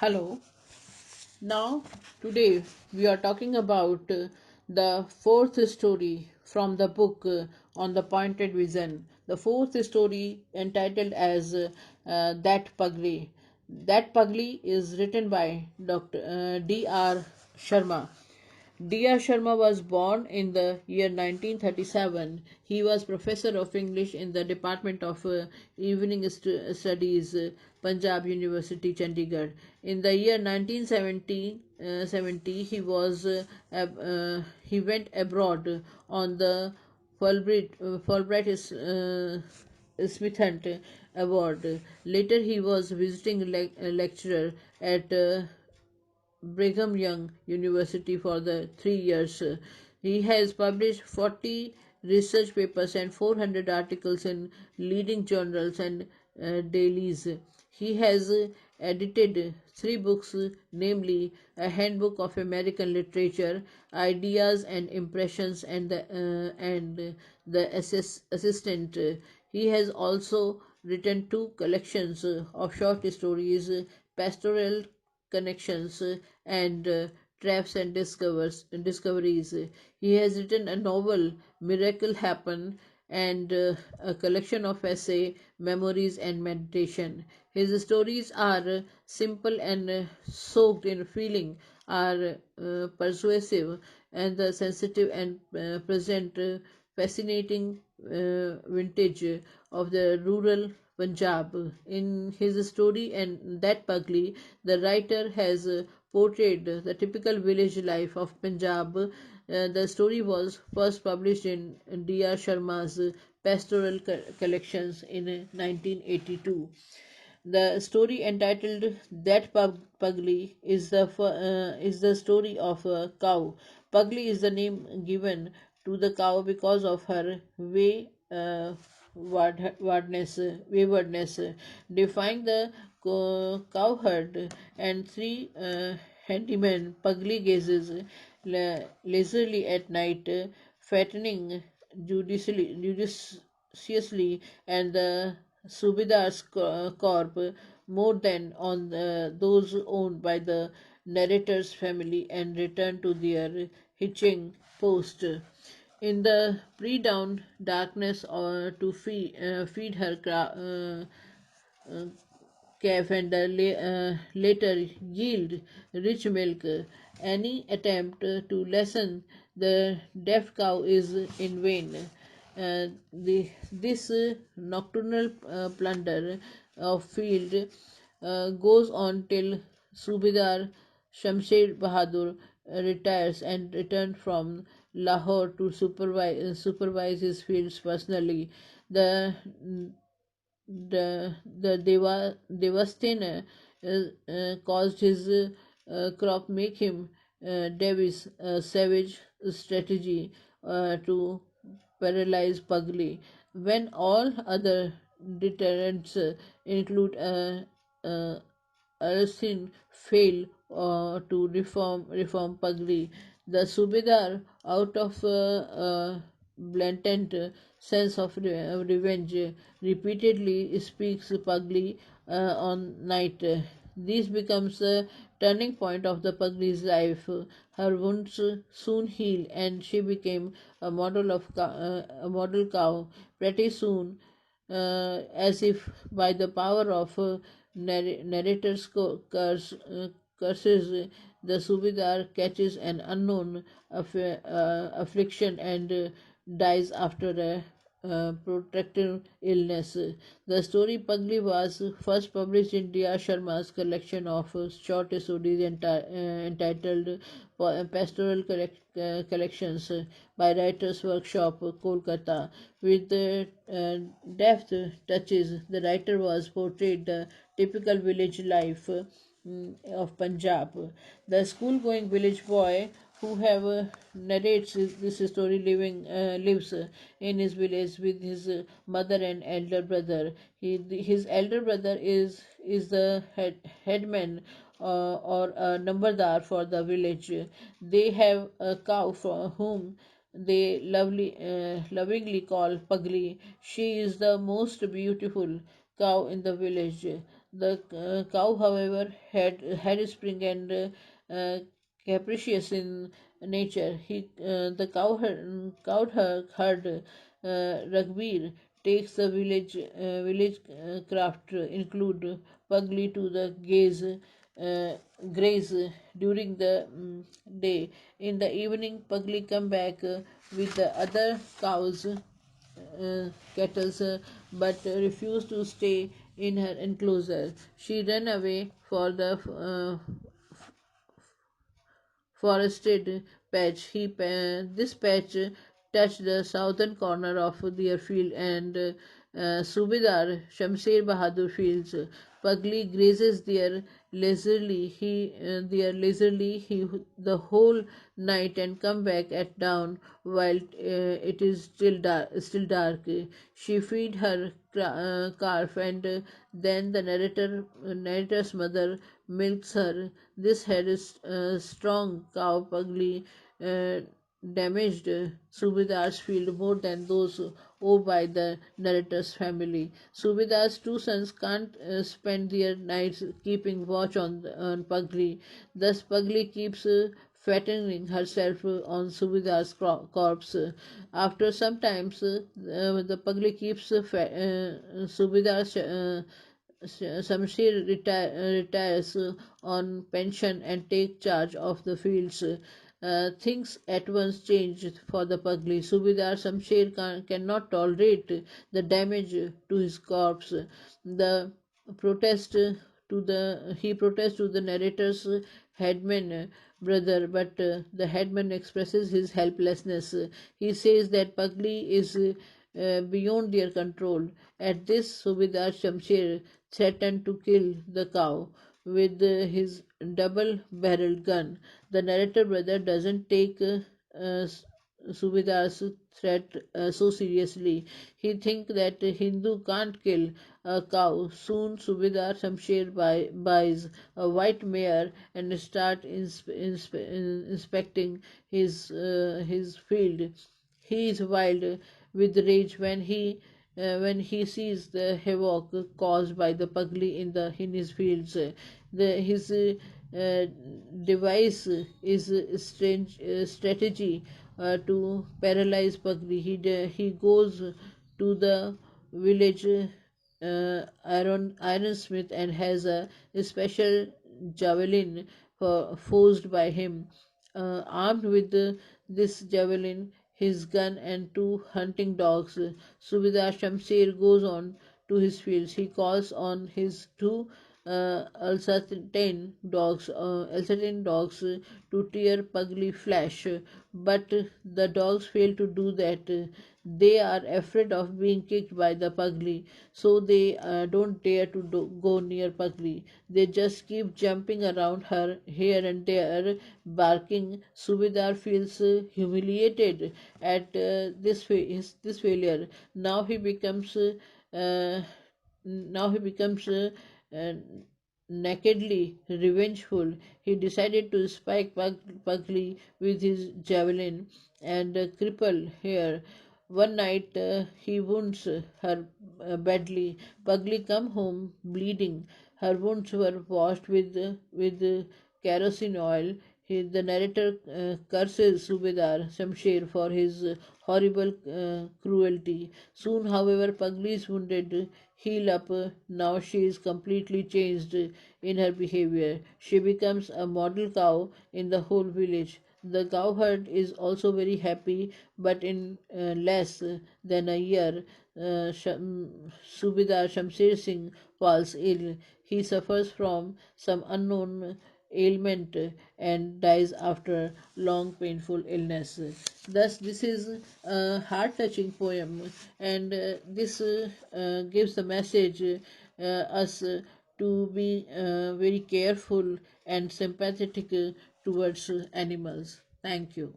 Hello. Now, today we are talking about the fourth story from the book on the pointed vision. The fourth story entitled as That Pagli. That Pagli is written by Dr. D.R. Sharma. D.R. Sharma was born in the year 1937. He was professor of English in the Department of Evening Studies, Punjab University, Chandigarh. In the year 1970, he went abroad on the Fulbright Smith Award. Later, he was visiting lecturer at Brigham Young University for the 3 years. He has published 40 research papers and 400 articles in leading journals and dailies. He has edited three books, namely A Handbook of American Literature, Ideas and Impressions, and the Assistant. He has also written two collections of short stories, Pastoral Connections and Traps and Discoveries. He has written a novel, Miracle Happen, and a collection of essay, memories, and meditation. His stories are simple and soaked in feeling, are persuasive and the sensitive and present fascinating vintage of the rural Punjab. In his story and That Pagli, the writer has portrayed the typical village life of Punjab. The story was first published in D.R. Sharma's Pastoral Collections in 1982. The story entitled That Pagli is the story of a cow. Pagli is the name given to the cow because of her waywardness, defying the cowherd and three handymen. Pagli gazes lazily at night, fattening judiciously, and the Subidar's corp more than on those owned by the narrator's family and return to their hitching post. In the pre-dawn darkness or to feed her calf and later yield rich milk. Any attempt to lessen the deaf cow is in vain. This nocturnal plunder of field goes on till Subidar Shamsher Bahadur retires and returns from Lahore to supervise his fields personally. The Devastina caused his crop make him Davis a savage strategy to paralyze Pagli. When all other deterrents include uh, Arasin fail to reform Pagli. The Subedar, out of blatant sense of revenge, repeatedly speaks Pagli on night. This becomes a turning point of the Pagli's life. Her wounds soon healed, and she became a model cow. Pretty soon, as if by the power of narrator's curses, the Subidar catches an unknown affliction and dies after a protracted illness. The story Pagli was first published in D.R. Sharma's collection of short stories entitled Pastoral Collections by Writers Workshop, Kolkata. With deft touches, the writer was portrayed the typical village life of Punjab. The school-going village boy who have narrates this story lives in his village with his mother and elder brother. His elder brother is the headman or a numberdar for the village. They have a cow for whom they lovingly call Pagli. She is the most beautiful cow in the village. The cow, however, had spring and capricious in nature. The cowherd Raghbir takes the village craft include Pagli to the uh, graze during the day. In the evening, Pagli come back with the other cows kettles, but refused to stay in her enclosure. She ran away for the forested patch. This patch touched the southern corner of their field, and Subidar Shamsher Bahadur fields. Pagli grazes there leisurely the whole night and come back at dawn while it is still dark. She feed her calf, and then the narrator's mother milks her. This had a strong cow. Pagli uh, damaged Subidar's field more than those owned by the narrator's family. Subidar's two sons can't spend their nights keeping watch on Pagli. Thus, Pagli keeps fattening herself on Subidar's corpse. After some time, the Pagli keeps Subidar's Shamsher retires on pension and take charge of the fields. Things at once changed for the Pagli. Subidar Shamsher cannot tolerate the damage to his corpse. The protest he protests to the narrator's headman brother, but the headman expresses his helplessness. He says that Pagli is beyond their control. At this, Subidar Shamsher threatened to kill the cow with his double barreled gun. The narrator brother doesn't take Subidar's threat so seriously. He thinks that a Hindu can't kill a cow. Soon Subidar Shamsher buys a white mare and start inspecting his field. He is wild with rage when he sees the havoc caused by the Pagli in his fields. His device is a strange strategy to paralyze Pagli. He goes to the village ironsmith and has a special javelin forged by him. Armed with this javelin, his gun, and two hunting dogs, Subidar Shamsher goes on to his fields. He calls on his two Alsatian dogs to tear Pugly flesh, but the dogs fail to do that. They are afraid of being kicked by the Pugly, so they don't dare to go near Pugly. They just keep jumping around her here and there, barking. Subidar feels humiliated at this failure. Now he becomes uh, now he becomes nakedly revengeful. He decided to spike Pugly with his javelin and cripple her. One night he wounds her badly. Pugly come home bleeding. Her wounds were washed with kerosene oil. The narrator curses Subedar Shamsher for his horrible cruelty. Soon, however, Pugly is wounded heal up. Now she is completely changed in her behavior. She becomes a model cow in the whole village. The cowherd is also very happy, but in less than a year, Subidar Shamsher Singh falls ill. He suffers from some unknown ailment and dies after long painful illness. Thus, this is a heart touching poem, and this gives the message us to be very careful and sympathetic towards animals. Thank you.